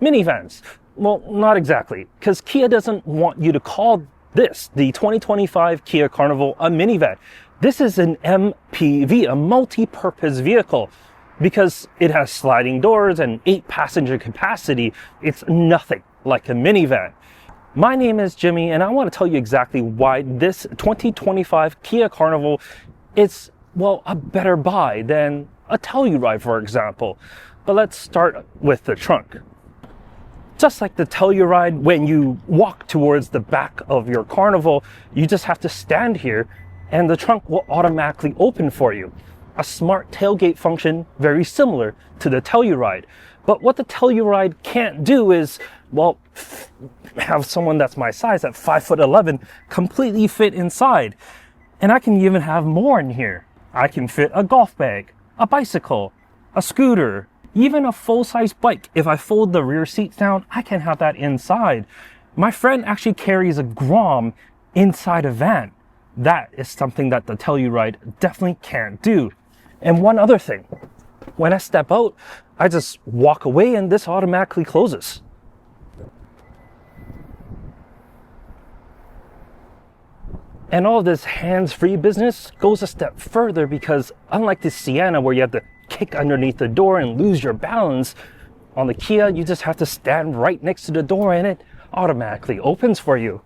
minivans. Well, not exactly, because Kia doesn't want you to call this, the 2025 Kia Carnival, a minivan. This is an MPV, a multi-purpose vehicle. Because it has sliding doors and 8 passenger capacity, it's nothing like a minivan. My name is Jimmy, and I want to tell you exactly why this 2025 Kia Carnival is, well, a better buy than a Telluride, for example. But let's start with the trunk. Just like the Telluride, when you walk towards the back of your Carnival, you just have to stand here and the trunk will automatically open for you. A smart tailgate function very similar to the Telluride. But what the Telluride can't do is, well, have someone that's my size at 5'11" completely fit inside. And I can even have more in here. I can fit a golf bag, a bicycle, a scooter, even a full-size bike. If I fold the rear seats down, I can have that inside. My friend actually carries a Grom inside a van. That is something that the Telluride definitely can't do. And one other thing, when I step out, I just walk away and this automatically closes. And all this hands-free business goes a step further because unlike the Sienna where you have to kick underneath the door and lose your balance, on the Kia you just have to stand right next to the door and it automatically opens for you.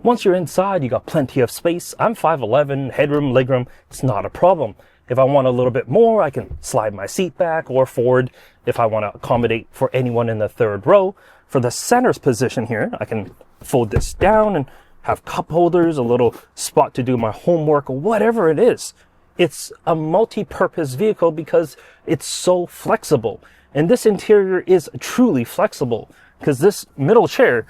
Once you're inside, you got plenty of space. I'm 5'11", headroom, legroom, it's not a problem. If I want a little bit more, I can slide my seat back or forward if I want to accommodate for anyone in the third row. For the center's position here, I can fold this down and have cup holders, a little spot to do my homework, or whatever it is. It's a multi-purpose vehicle because it's so flexible. And this interior is truly flexible because this middle chair,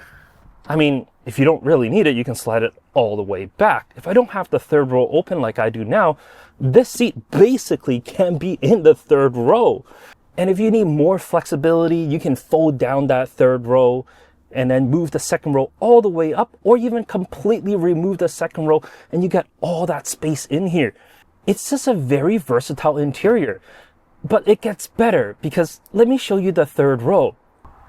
I mean, if you don't really need it, you can slide it all the way back. If I don't have the third row open like I do now, this seat basically can be in the third row. And if you need more flexibility, you can fold down that third row and then move the second row all the way up, or even completely remove the second row and you get all that space in here. It's just a very versatile interior. But it gets better because let me show you the third row.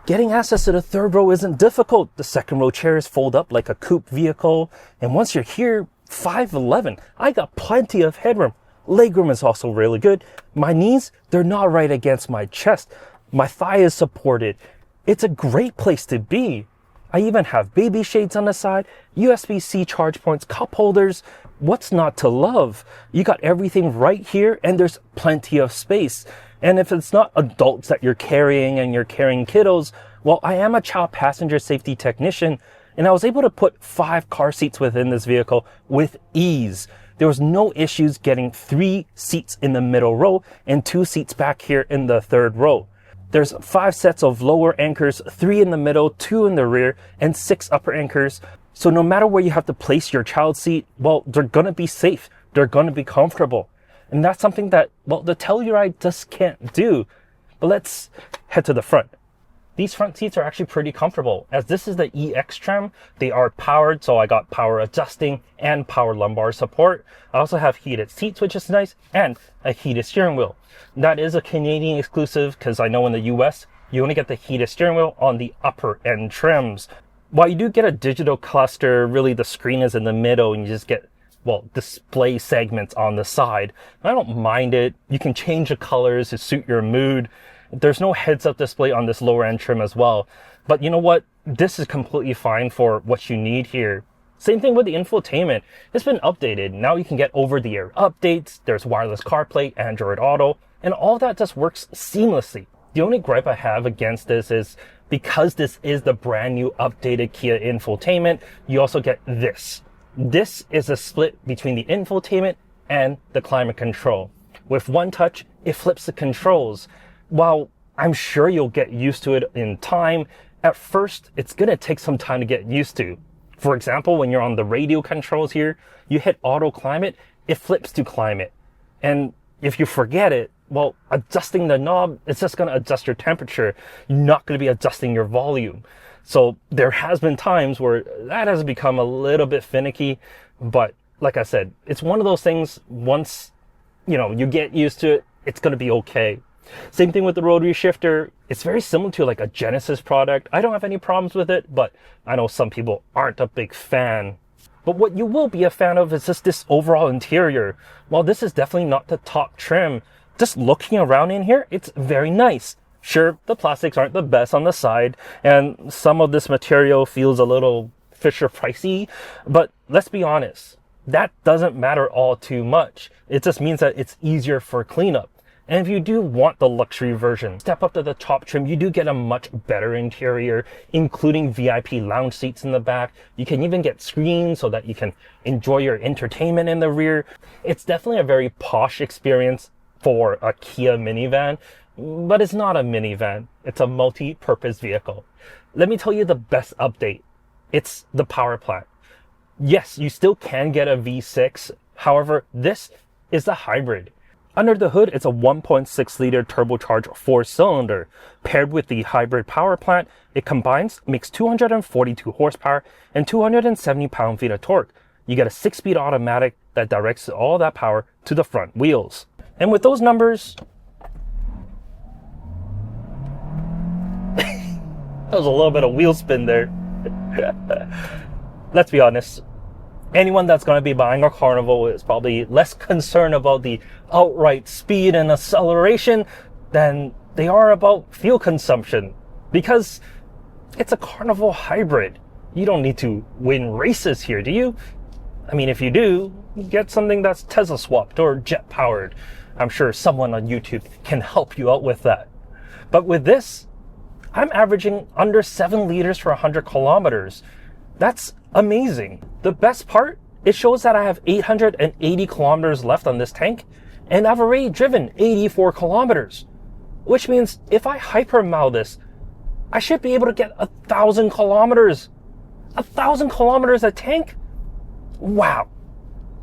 Getting access to the third row isn't difficult. The second row chairs fold up like a coupe vehicle. And once you're here, 5'11", I got plenty of headroom. Legroom is also really good. My knees, they're not right against my chest. My thigh is supported. It's a great place to be. I even have baby shades on the side, USB-C charge points, cup holders. What's not to love? You got everything right here and there's plenty of space. And if it's not adults that you're carrying and you're carrying kiddos, well, I am a child passenger safety technician and I was able to put 5 car seats within this vehicle with ease. There was no issues getting 3 seats in the middle row and 2 seats back here in the third row. There's 5 sets of lower anchors, 3 in the middle, 2 in the rear, and 6 upper anchors. So no matter where you have to place your child seat, well, they're gonna be safe. They're gonna be comfortable. And that's something that, well, the Telluride just can't do. But let's head to the front. These front seats are actually pretty comfortable. As this is the EX trim, they are powered, so I got power adjusting and power lumbar support. I also have heated seats, which is nice, and a heated steering wheel. That is a Canadian exclusive because I know in the US, you only get the heated steering wheel on the upper end trims. While you do get a digital cluster, really the screen is in the middle and you just get, well, display segments on the side. I don't mind it. You can change the colors to suit your mood. There's no heads-up display on this lower end trim as well. But you know what? This is completely fine for what you need here. Same thing with the infotainment. It's been updated. Now you can get over-the-air updates. There's wireless CarPlay, Android Auto, and all that just works seamlessly. The only gripe I have against this is because this is the brand new updated Kia infotainment, you also get this. This is a split between the infotainment and the climate control. With one touch, it flips the controls. While I'm sure you'll get used to it in time, at first, it's going to take some time to get used to. For example, when you're on the radio controls here, you hit auto climate, it flips to climate. And if you forget it, well, adjusting the knob, it's just going to adjust your temperature. You're not going to be adjusting your volume. So there has been times where that has become a little bit finicky. But like I said, it's one of those things, once, you get used to it, it's going to be okay. Same thing with the rotary shifter. It's very similar to like a Genesis product. I don't have any problems with it, but I know some people aren't a big fan. But what you will be a fan of is just this overall interior. While this is definitely not the top trim, just looking around in here, it's very nice. Sure, the plastics aren't the best on the side, and some of this material feels a little Fisher pricey, but let's be honest, that doesn't matter all too much. It just means that it's easier for cleanup. And if you do want the luxury version, step up to the top trim, you do get a much better interior, including VIP lounge seats in the back. You can even get screens so that you can enjoy your entertainment in the rear. It's definitely a very posh experience for a Kia minivan, but it's not a minivan. It's a multi-purpose vehicle. Let me tell you the best update. It's the power plant. Yes, you still can get a V6. However, this is the hybrid. Under the hood, it's a 1.6 liter turbocharged 4-cylinder. Paired with the hybrid power plant, it makes 242 horsepower and 270 pound-feet of torque. You get a 6-speed automatic that directs all that power to the front wheels. And with those numbers, that was a little bit of wheel spin there. Let's be honest. Anyone that's going to be buying a Carnival is probably less concerned about the outright speed and acceleration than they are about fuel consumption, because it's a Carnival hybrid. You don't need to win races here, do you? I mean, if you do, get something that's Tesla swapped or jet powered. I'm sure someone on YouTube can help you out with that. But with this, I'm averaging under 7 liters for 100 kilometers. That's amazing. The best part, it shows that I have 880 kilometers left on this tank, and I've already driven 84 kilometers. Which means if I hyper-mile this, I should be able to get 1,000 kilometers. 1,000 kilometers a tank? Wow.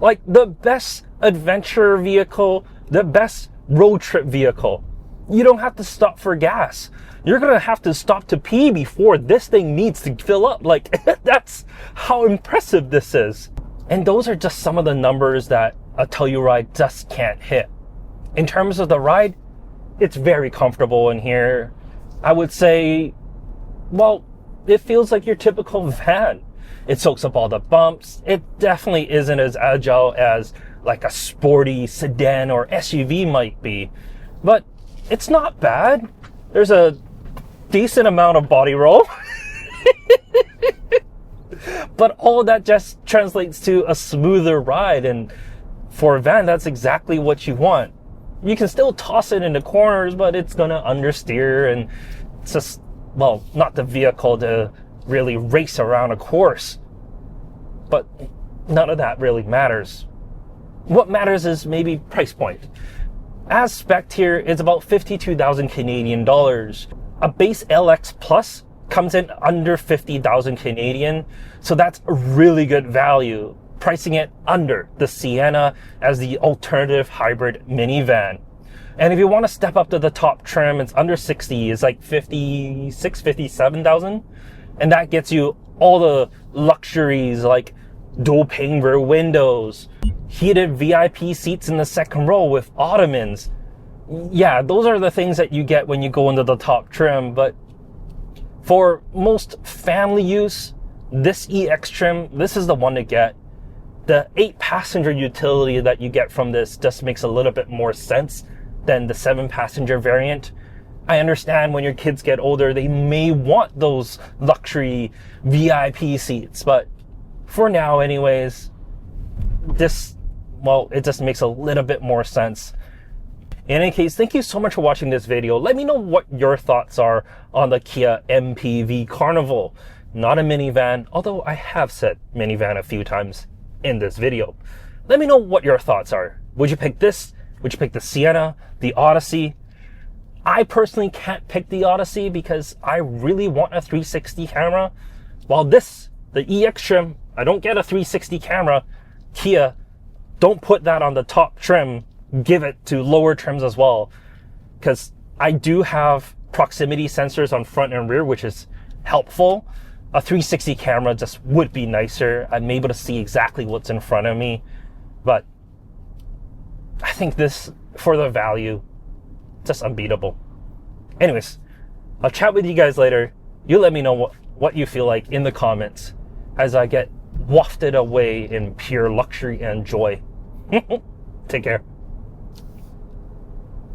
Like the best adventure vehicle, the best road trip vehicle. You don't have to stop for gas. You're going to have to stop to pee before this thing needs to fill up. Like, that's how impressive this is. And those are just some of the numbers that a Telluride just can't hit. In terms of the ride, it's very comfortable in here. I would say, well, it feels like your typical van. It soaks up all the bumps. It definitely isn't as agile as like a sporty sedan or SUV might be. But it's not bad. There's a decent amount of body roll. But all that just translates to a smoother ride, and for a van, that's exactly what you want. You can still toss it into corners, but it's gonna understeer, and it's just, well, not the vehicle to really race around a course. But none of that really matters. What matters is maybe price point. As spec'd here, it's about 52,000 Canadian dollars. A base LX Plus comes in under 50,000 Canadian, so that's a really good value, pricing it under the Sienna as the alternative hybrid minivan. And if you want to step up to the top trim, it's under 60, it's like 56, 57,000, and that gets you all the luxuries like dual pane rear windows, heated VIP seats in the second row with ottomans. Yeah, those are the things that you get when you go into the top trim, but for most family use, this EX trim, this is the one to get. The 8-passenger utility that you get from this just makes a little bit more sense than the 7-passenger variant. I understand when your kids get older, they may want those luxury VIP seats, but for now anyways, this, well, it just makes a little bit more sense. In any case, thank you so much for watching this video. Let me know what your thoughts are on the Kia MPV Carnival. Not a minivan, although I have said minivan a few times in this video. Let me know what your thoughts are. Would you pick this? Would you pick the Sienna, the Odyssey? I personally can't pick the Odyssey because I really want a 360 camera. While this, the EX trim, I don't get a 360 camera. Kia, don't put that on the top trim. Give it to lower trims as well, because I do have proximity sensors on front and rear, which is helpful. A 360 camera just would be nicer. I'm able to see exactly what's in front of me, but I think this, for the value, just unbeatable. Anyways, I'll chat with you guys later. You let me know what you feel like in the comments as I get wafted away in pure luxury and joy. Take care.